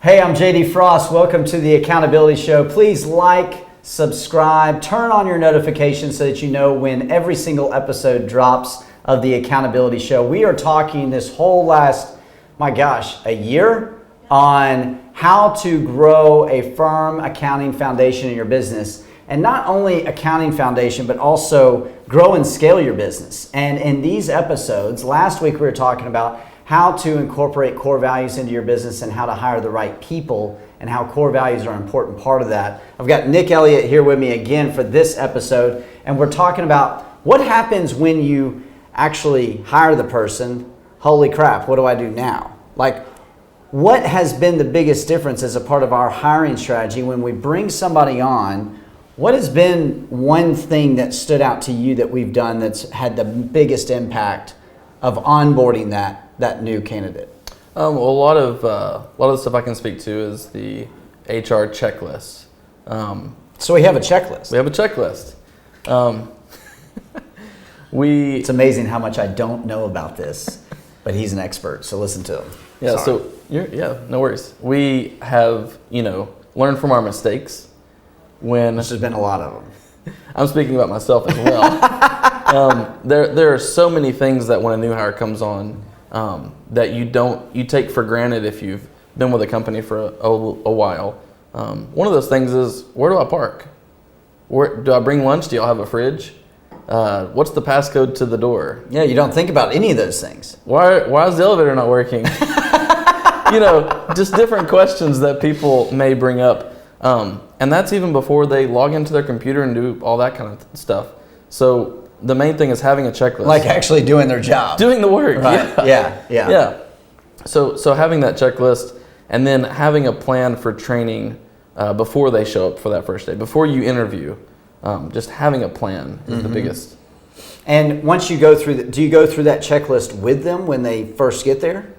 Hey, I'm JD Frost. Welcome to the Accountability Show. Please like, subscribe, turn on your notifications so that you know when every single episode drops of the Accountability Show. We are talking this whole last, a year on how to grow a firm accounting foundation in your business. And not only accounting foundation, but also grow and scale your business. And in these episodes, last week we were talking about how to incorporate core values into your business and how to hire the right people and how core values are an important part of that. I've got Nic Elliot here with me again for this episode, and we're talking about what happens when you actually hire the person. Holy crap, what do I do now? Like, what has been the biggest difference as a part of our hiring strategy when we bring somebody on? What has been one thing that stood out to you that we've done that's had the biggest impact of onboarding that new candidate? A lot of the stuff I can speak to is the HR checklist. So we have a checklist. We have a checklist. It's amazing how much I don't know about this, but he's an expert, so listen to him. Yeah. Sorry. No worries. We have learned from our mistakes. There's been a lot of them. I'm speaking about myself as well. There are so many things that when a new hire comes on that you take for granted if you've been with a company for a while. One of those things is, where do I park? Where do I bring lunch? Do y'all have a fridge? What's the passcode to the door? Yeah, you don't think about any of those things. Why is the elevator not working? Just different questions that people may bring up. And that's even before they log into their computer and do all that kind of stuff. So the main thing is having a checklist. Like actually doing their job. Doing the work. Right. Yeah. So having that checklist and then having a plan for training before they show up for that first day, before you interview, just having a plan is the biggest. And once you go through, do you go through that checklist with them when they first get there?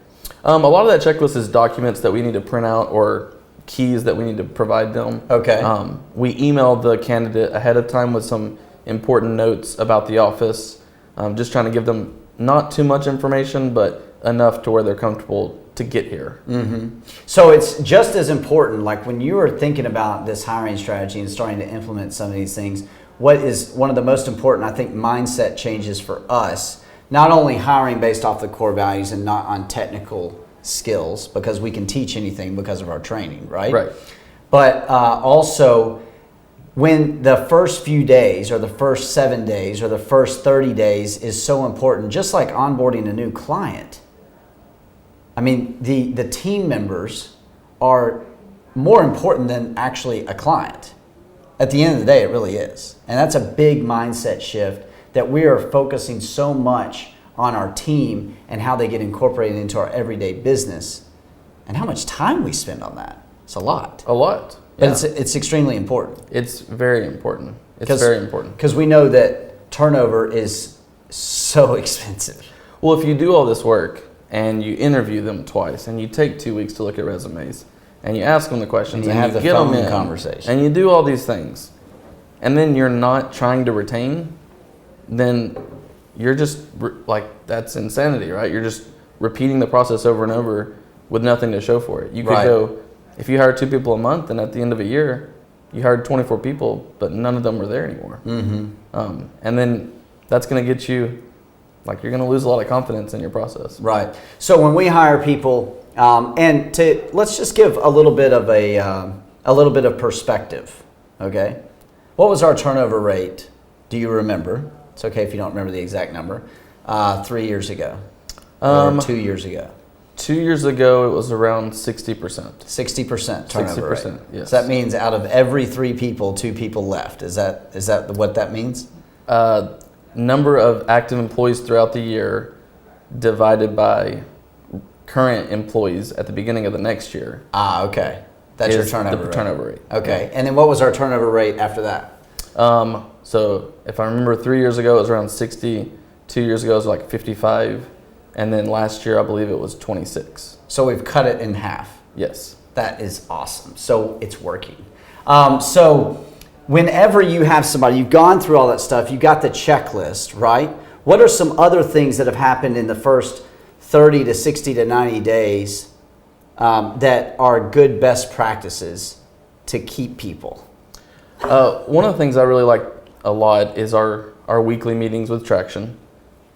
A lot of that checklist is documents that we need to print out or keys that we need to provide them. Okay. We email the candidate ahead of time with some important notes about the office, just trying to give them not too much information, but enough to where they're comfortable to get here. Mm-hmm. So it's just as important, like when you are thinking about this hiring strategy and starting to implement some of these things, what is one of the most important, I think, mindset changes for us, not only hiring based off the core values and not on technical skills, because we can teach anything because of our training, right? Right. But also when the first few days or the first 7 days or the first 30 days is so important, just like onboarding a new client. I mean, the team members are more important than actually a client. At the end of the day, it really is. And that's a big mindset shift that we are focusing so much on our team and how they get incorporated into our everyday business and how much time we spend on that. It's a lot. A lot. But it's extremely important. It's very important. It's very important. Because we know that turnover is so expensive. Well, if you do all this work and you interview them twice and you take 2 weeks to look at resumes and you ask them the questions and you have the get them phone in conversation and you do all these things and then you're not trying to retain, then you're just that's insanity, right? You're just repeating the process over and over with nothing to show for it. You could go, if you hire 2 people a month and at the end of a year, you hired 24 people, but none of them were there anymore. Mm-hmm. And then that's going to get you, you're going to lose a lot of confidence in your process. Right. So when we hire people, let's just give a little bit of perspective. Okay. What was our turnover rate? Do you remember? It's okay if you don't remember the exact number. 3 years ago, or 2 years ago. 2 years ago, it was around 60%. 60% turnover 60%, rate. yes. So that means out of every 3 people, 2 people left. Is that what that means? Number of active employees throughout the year divided by current employees at the beginning of the next year. Okay. That's your turnover rate. Turnover rate. Okay. Yeah. And then what was our turnover rate after that? So if I remember 3 years ago, it was around 60. 2 years ago, it was 55. And then last year, I believe it was 26. So we've cut it in half. Yes. That is awesome. So it's working. So whenever you have somebody, you've gone through all that stuff, you got the checklist, right? What are some other things that have happened in the first 30 to 60 to 90 days that are good best practices to keep people? One of the things I really like a lot is our weekly meetings with Traction.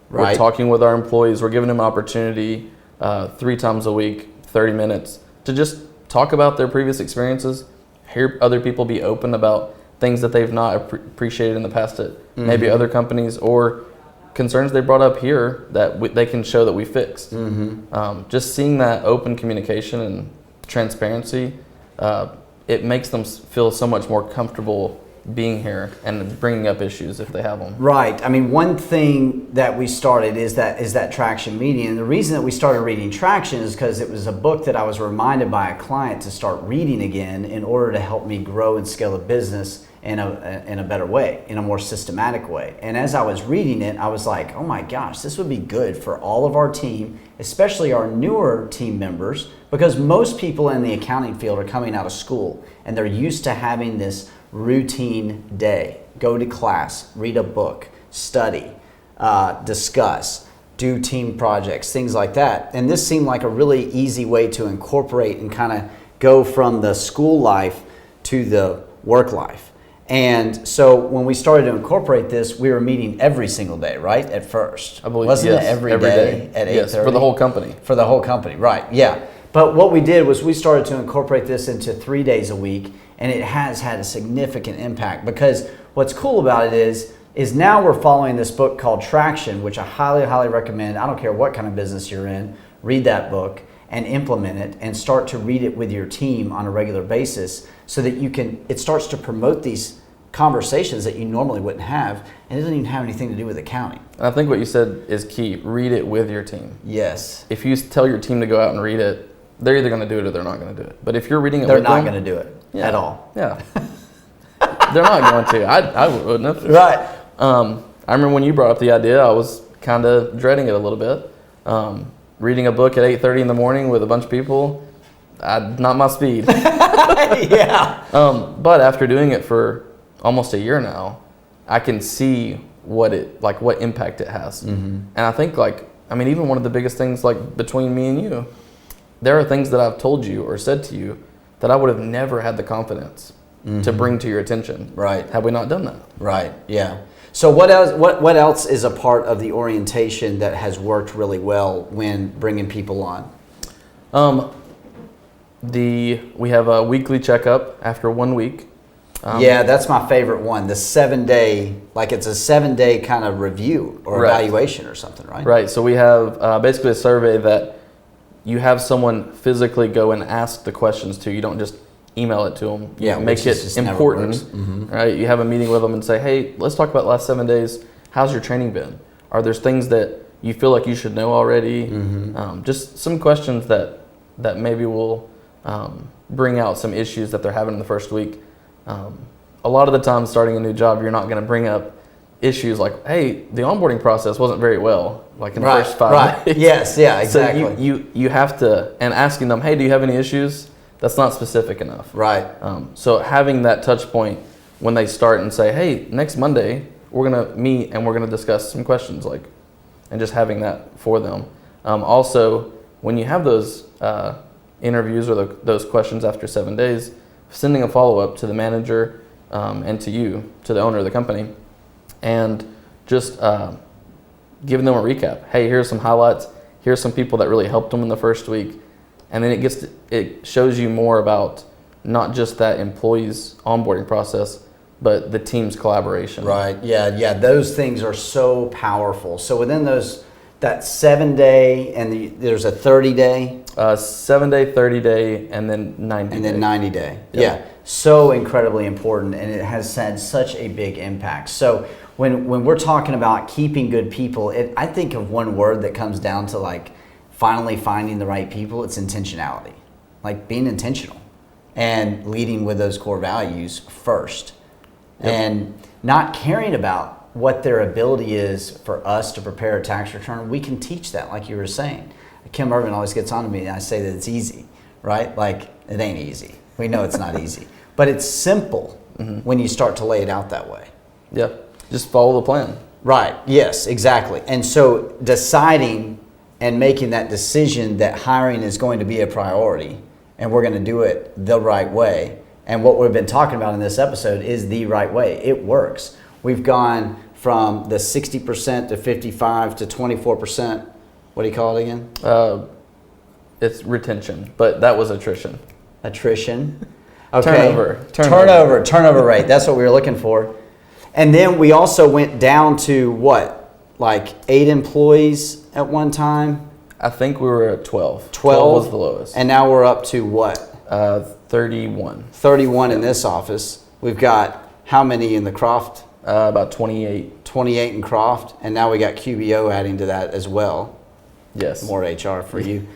Right. We're talking with our employees. We're giving them an opportunity 3 times a week, 30 minutes, to just talk about their previous experiences, hear other people be open about things that they've not appreciated in the past at maybe other companies, or concerns they brought up here that they can show that we fixed. Just seeing that open communication and transparency, it makes them feel so much more comfortable being here and bringing up issues if they have them. Right. I mean, one thing that we started is that Traction meeting. And the reason that we started reading Traction is because it was a book that I was reminded by a client to start reading again in order to help me grow and scale a business in a better way, in a more systematic way. And as I was reading it, I was like, oh my gosh, this would be good for all of our team, especially our newer team members, because most people in the accounting field are coming out of school and they're used to having this routine day. Go to class, read a book, study, discuss, do team projects, things like that. And this seemed like a really easy way to incorporate and kind of go from the school life to the work life. And so when we started to incorporate this, we were meeting every single day, right? At first. I believe, Wasn't yes, it every day at 8:30? Yes, for the whole company. For the whole company, right, yeah. But what we did was we started to incorporate this into 3 days a week, and it has had a significant impact, because what's cool about it is now we're following this book called Traction, which I highly, highly recommend. I don't care what kind of business you're in, read that book and implement it and start to read it with your team on a regular basis, so that it starts to promote these conversations that you normally wouldn't have, and it doesn't even have anything to do with accounting. And I think what you said is key. Read it with your team. Yes. If you tell your team to go out and read it, they're either going to do it or they're not going to do it. But if you're reading it They're with not them, going to do it at all. Yeah. They're not going to. I wouldn't have. Right. I remember when you brought up the idea, I was kind of dreading it a little bit. Reading a book at 8:30 in the morning with a bunch of people, not my speed. Yeah. But after doing it for almost a year now, I can see what impact it has. And I think even one of the biggest things between me and you, there are things that I've told you or said to you that I would have never had the confidence to bring to your attention. Right. Had we not done that. Right. Yeah. So what else is a part of the orientation that has worked really well when bringing people on? We have a weekly checkup after 1 week. Yeah, that's my favorite one. The 7-day, it's a 7-day kind of review or evaluation or something, right? Right. So we have basically a survey that you have someone physically go and ask the questions to. You don't just email it to them. Yeah, make it important. Right. You have a meeting with them and say, hey, let's talk about the last 7 days. How's your training been? Are there things that you feel like you should know already? Just some questions that maybe will bring out some issues that they're having in the first week. A lot of the time starting a new job, you're not going to bring up issues like, hey, the onboarding process wasn't very well, in the first 5 days. Yes, yeah, exactly. So you have to, and asking them, hey, do you have any issues? That's not specific enough. Right. So having that touch point when they start and say, hey, next Monday, we're going to meet and we're going to discuss some questions, and just having that for them. Also, when you have those interviews or those questions after 7 days, sending a follow-up to the manager and to you, to the owner of the company, and just giving them a recap. Hey, here's some highlights. Here's some people that really helped them in the first week. And then it shows you more about not just that employee's onboarding process, but the team's collaboration. Right, yeah, those things are so powerful. So within that 7-day, and there's a 30-day? 7-day, 30-day, and then 90-day. And then 90-day. Yeah, so incredibly important, and it has had such a big impact. So when we're talking about keeping good people, I think of one word that comes down to finally finding the right people. It's intentionality, being intentional and leading with those core values first. Yep. And not caring about what their ability is for us to prepare a tax return. We can teach that, like you were saying. Kim Irvin always gets on to me and I say that it's easy, right? It ain't easy. We know it's not easy, but it's simple when you start to lay it out that way. Yeah, just follow the plan. Right, yes, exactly. And so deciding and making that decision that hiring is going to be a priority and we're going to do it the right way. And what we've been talking about in this episode is the right way. It works. We've gone from the 60% to 55 to 24%. What do you call it again? It's retention, but that was attrition. Attrition. Okay. Turnover rate. That's what we were looking for. And then we also went down to what? Like 8 employees at one time? I think we were at 12. 12 was the lowest. And now we're up to what? 31. 31 in this office. We've got how many in the Croft? About 28. 28 in Croft. And now we got QBO adding to that as well. Yes. More HR for you.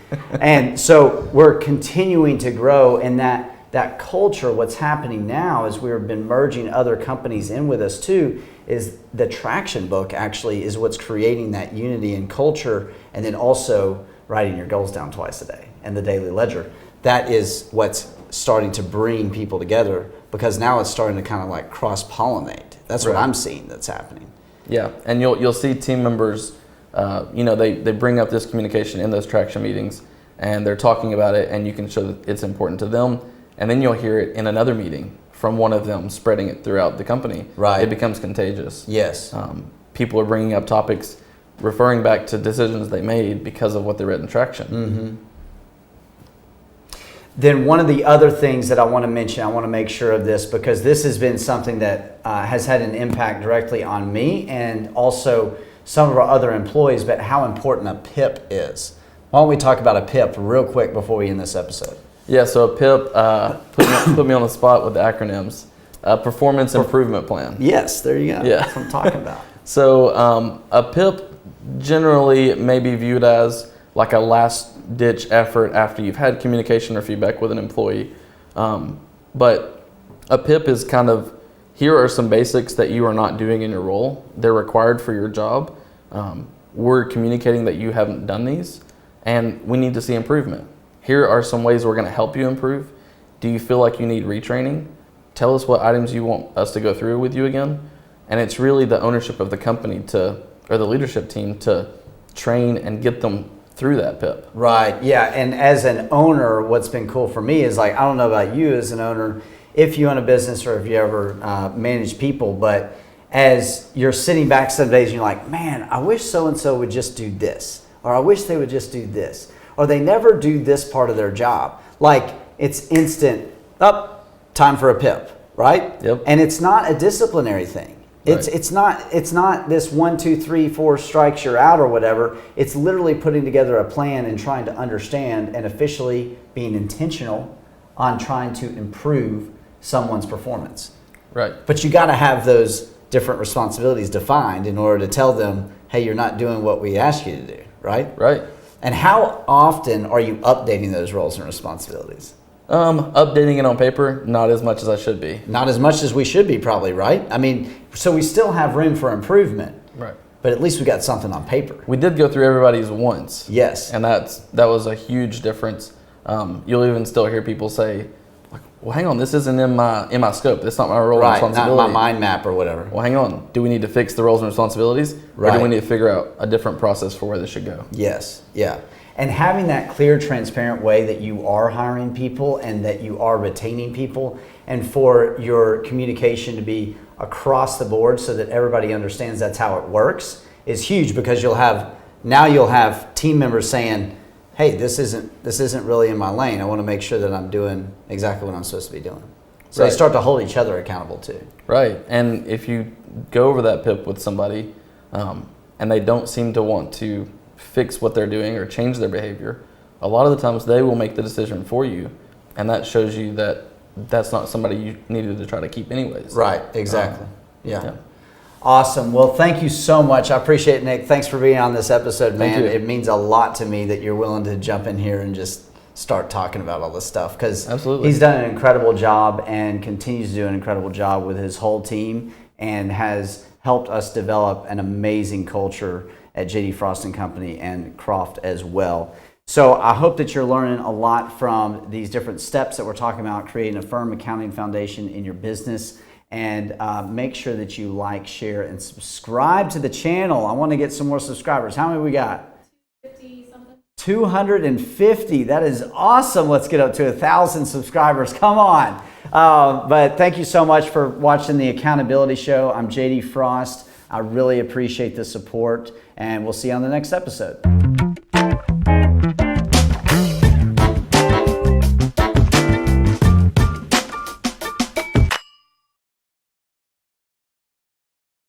And so we're continuing to grow, and that culture, what's happening now is we've been merging other companies in with us too, is the Traction book actually is what's creating that unity and culture, and then also writing your goals down twice a day and the daily ledger. That is what's starting to bring people together, because now it's starting to kind of like cross-pollinate. That's what I'm seeing that's happening. Yeah, and you'll see team members, they bring up this communication in those Traction meetings, and they're talking about it, and you can show that it's important to them. And then you'll hear it in another meeting from one of them spreading it throughout the company. Right. It becomes contagious. Yes. People are bringing up topics, referring back to decisions they made because of what they read in Traction. Mm-hmm. Then one of the other things that I want to mention, I want to make sure of this, because this has been something that has had an impact directly on me and also some of our other employees, but how important a PIP is. Why don't we talk about a PIP real quick before we end this episode? Yeah, so a PIP, put me on the spot with the acronyms. Performance Improvement Plan. Yes, there you go. Yeah. That's what I'm talking about. So a PIP generally may be viewed as like a last-ditch effort after you've had communication or feedback with an employee. But a PIP is kind of, here are some basics that you are not doing in your role. They're required for your job. We're communicating that you haven't done these, and we need to see improvement. Here are some ways we're going to help you improve. Do you feel like you need retraining? Tell us what items you want us to go through with you again. And it's really the ownership of the company or the leadership team to train and get them through that PIP. Right, yeah, and as an owner, what's been cool for me is, like, I don't know about you as an owner, if you own a business or if you ever manage people, but as you're sitting back some days and you're like, man, I wish so-and-so would just do this, or I wish they would just do this, or they never do this part of their job. Like, it's instant, time for a PIP, right? Yep. And it's not a disciplinary thing. It's not this 1, 2, 3, 4 strikes you're out or whatever. It's literally putting together a plan and trying to understand and officially being intentional on trying to improve someone's performance. Right. But you got to have those different responsibilities defined in order to tell them, hey, you're not doing what we asked you to do, right? Right. And how often are you updating those roles and responsibilities? Updating it on paper, not as much as I should be. Not as much as we should be, probably, right? I mean, so we still have room for improvement. Right. But at least we got something on paper. We did go through everybody's once. Yes. And that was a huge difference. You'll even still hear people say, like, well, hang on, this isn't in my scope. That's not my role and responsibility. Not my mind map or whatever. Well, hang on. Do we need to fix the roles and responsibilities? Right. Or do we need to figure out a different process for where this should go? Yes. Yeah. And having that clear, transparent way that you are hiring people and that you are retaining people, and for your communication to be across the board so that everybody understands that's how it works, is huge, because you'll have team members saying, hey, this isn't really in my lane. I want to make sure that I'm doing exactly what I'm supposed to be doing. So They start to hold each other accountable too. Right. And if you go over that PIP with somebody and they don't seem to want to fix what they're doing or change their behavior, a lot of the times they will make the decision for you, and that shows you that that's not somebody you needed to try to keep anyways. Right, exactly. Yeah. Awesome. Well, thank you so much. I appreciate it, Nick. Thanks for being on this episode, man. Thank you. It means a lot to me that you're willing to jump in here and just start talking about all this stuff, because he's done an incredible job and continues to do an incredible job with his whole team, and has helped us develop an amazing culture at JD Frost & Company and Croft as well. So I hope that you're learning a lot from these different steps that we're talking about, creating a firm accounting foundation in your business. And make sure that you like, share, and subscribe to the channel. I want to get some more subscribers. How many we got? 50 something. 250. That is awesome. Let's get up to 1,000 subscribers. Come on. But thank you so much for watching the Accountability Show. I'm JD Frost. I really appreciate the support, and we'll see you on the next episode.